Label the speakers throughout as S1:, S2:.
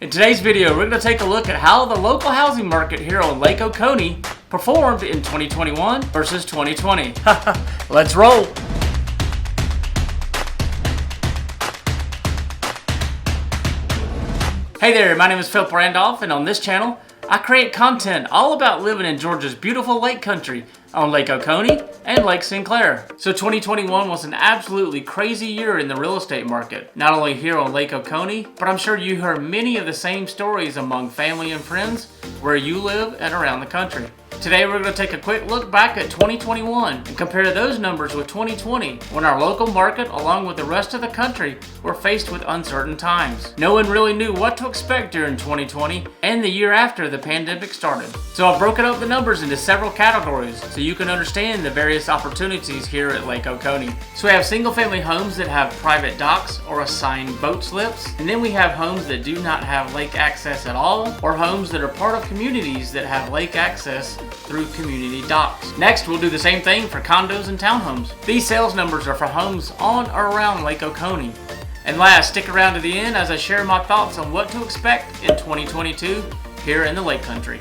S1: In today's video, we're going to take a look at how the local housing market here on Lake Oconee performed in 2021 versus 2020. Let's roll! Hey there, my name is Randolph, and on this channel, I create content all about living in Georgia's beautiful lake country on Lake Oconee and Lake Sinclair. So 2021 was an absolutely crazy year in the real estate market, not only here on Lake Oconee, but I'm sure you heard many of the same stories among family and friends where you live and around the country. Today we're going to take a quick look back at 2021 and compare those numbers with 2020 when our local market along with the rest of the country were faced with uncertain times. No one really knew what to expect during 2020 and the year after the pandemic started. So I've broken up the numbers into several categories so you can understand the various opportunities here at Lake Oconee. So we have single family homes that have private docks or assigned boat slips, and then we have homes that do not have lake access at all, or homes that are part of communities that have lake access through community docks. Next, we'll do the same thing for condos and townhomes. These sales numbers are for homes on or around Lake Oconee. And last, stick around to the end as I share my thoughts on what to expect in 2022 here in the Lake Country.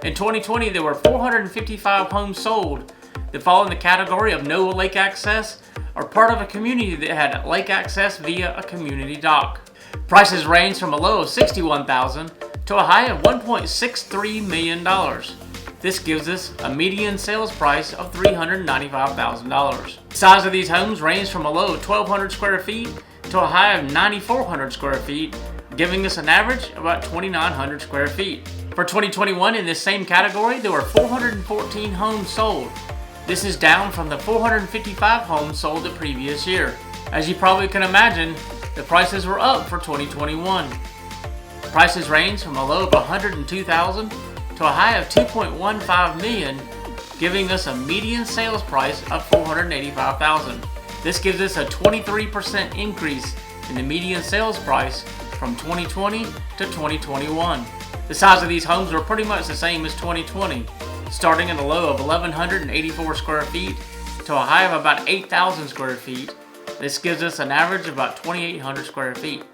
S1: In 2020, there were 455 homes sold that fall in the category of no lake access or part of a community that had lake access via a community dock. Prices range from a low of $61,000 to a high of $1.63 million. This gives us a median sales price of $395,000. The size of these homes range from a low of 1,200 square feet to a high of 9,400 square feet, giving us an average of about 2,900 square feet. For 2021, in this same category, there were 414 homes sold. This is down from the 455 homes sold the previous year. As you probably can imagine, the prices were up for 2021. Prices range from a low of $102,000 to a high of $2.15 million, giving us a median sales price of $485,000. This gives us a 23% increase in the median sales price from 2020 to 2021. The size of these homes were pretty much the same as 2020, starting at a low of 1,184 square feet to a high of about 8,000 square feet. This gives us an average of about 2,800 square feet.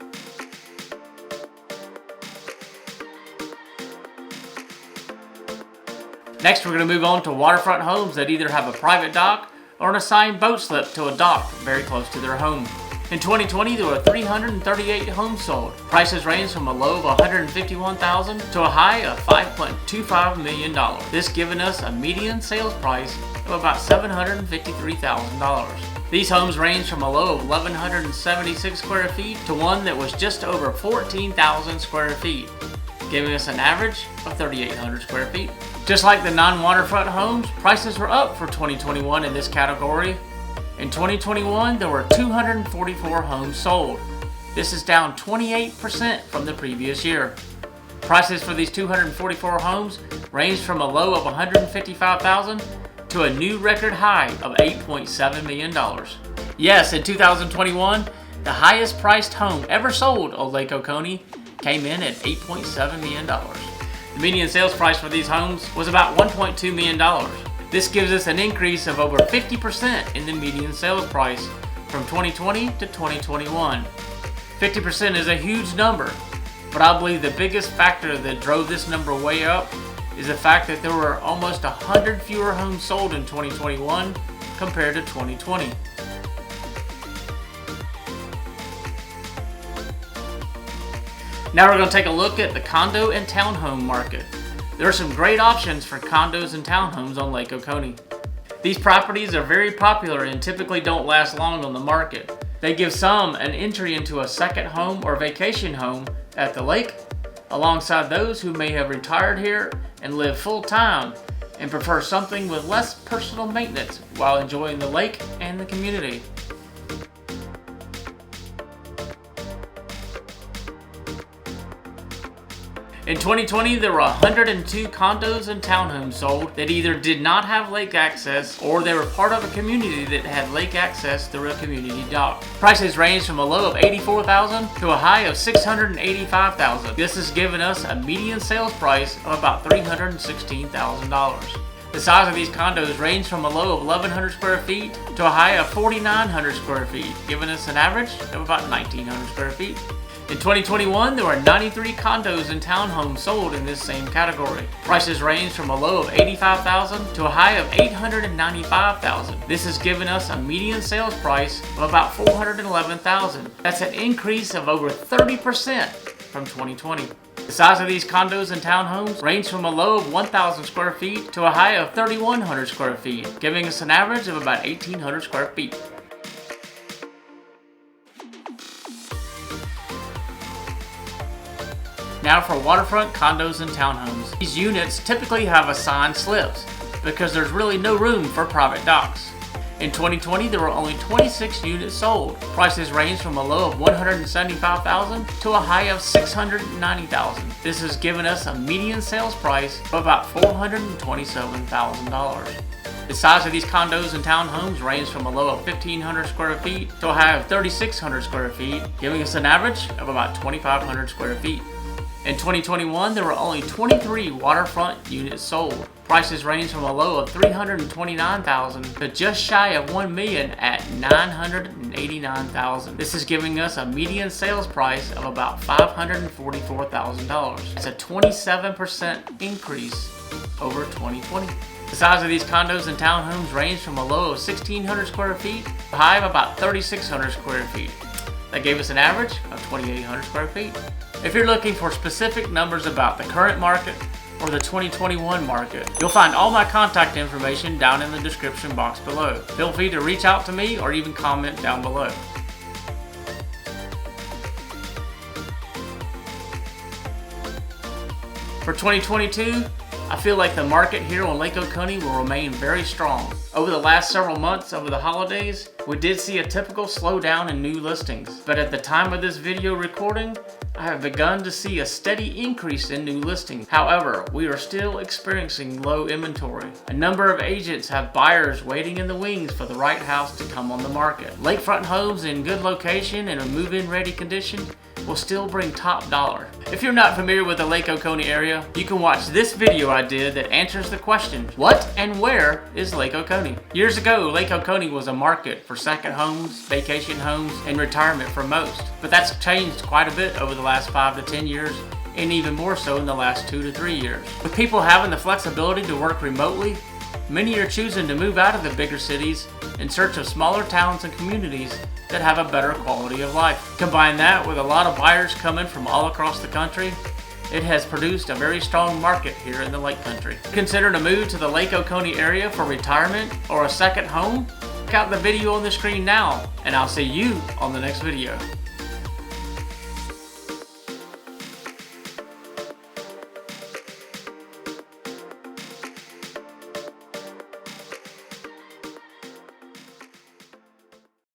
S1: Next, we're going to move on to waterfront homes that either have a private dock or an assigned boat slip to a dock very close to their home. In 2020, there were 338 homes sold. Prices range from a low of $151,000 to a high of $5.25 million. This giving us a median sales price of about $753,000. These homes range from a low of 1,176 square feet to one that was just over 14,000 square feet, giving us an average of 3,800 square feet. Just like the non-waterfront homes, prices were up for 2021 in this category. In 2021, there were 244 homes sold. This is down 28% from the previous year. Prices for these 244 homes ranged from a low of $155,000 to a new record high of $8.7 million. Yes, in 2021, the highest priced home ever sold on Lake Oconee came in at $8.7 million. The median sales price for these homes was about $1.2 million. This gives us an increase of over 50% in the median sales price from 2020 to 2021. 50% is a huge number, but I believe the biggest factor that drove this number way up is the fact that there were almost 100 fewer homes sold in 2021 compared to 2020. Now we're going to take a look at the condo and townhome market. There are some great options for condos and townhomes on Lake Oconee. These properties are very popular and typically don't last long on the market. They give some an entry into a second home or vacation home at the lake, alongside those who may have retired here and live full-time and prefer something with less personal maintenance while enjoying the lake and the community. In 2020, there were 102 condos and townhomes sold that either did not have lake access or they were part of a community that had lake access through a community dock. Prices ranged from a low of $84,000 to a high of $685,000. This has given us a median sales price of about $316,000. The size of these condos range from a low of 1,100 square feet to a high of 4,900 square feet, giving us an average of about 1,900 square feet. In 2021, there were 93 condos and townhomes sold in this same category. Prices range from a low of $85,000 to a high of $895,000. This has given us a median sales price of about $411,000. That's an increase of over 30% from 2020. The size of these condos and townhomes range from a low of 1,000 square feet to a high of 3,100 square feet, giving us an average of about 1,800 square feet. Now for waterfront condos and townhomes. These units typically have assigned slips because there's really no room for private docks. In 2020, there were only 26 units sold. Prices range from a low of $175,000 to a high of $690,000. This has given us a median sales price of about $427,000. The size of these condos and townhomes range from a low of 1,500 square feet to a high of 3,600 square feet, giving us an average of about 2,500 square feet. In 2021, there were only 23 waterfront units sold. Prices range from a low of $329,000 to just shy of $1 million at $989,000. This is giving us a median sales price of about $544,000. It's a 27% increase over 2020. The size of these condos and townhomes range from a low of 1,600 square feet to a high of about 3,600 square feet. That gave us an average of 2,800 square feet. If you're looking for specific numbers about the current market or the 2021 market, you'll find all my contact information down in the description box below. Feel free to reach out to me or even comment down below. For 2022, I feel like the market here on Lake Oconee will remain very strong. Over the last several months over the holidays, we did see a typical slowdown in new listings, but at the time of this video recording, I have begun to see a steady increase in new listings. However, we are still experiencing low inventory. A number of agents have buyers waiting in the wings for the right house to come on the market. Lakefront homes in good location and a move-in ready condition will still bring top dollar. If you're not familiar with the Lake Oconee area, you can watch this video I did that answers the question, what and where is Lake Oconee? Years ago, Lake Oconee was a market for second homes, vacation homes, and retirement for most. But that's changed quite a bit over the last 5 to 10 years, and even more so in the last 2 to 3 years. With people having the flexibility to work remotely, many are choosing to move out of the bigger cities in search of smaller towns and communities that have a better quality of life. Combine that with a lot of buyers coming from all across the country, it has produced a very strong market here in the Lake Country. Consider to move to the Lake Oconee area for retirement or a second home? Check out the video on the screen now, and I'll see you on the next video.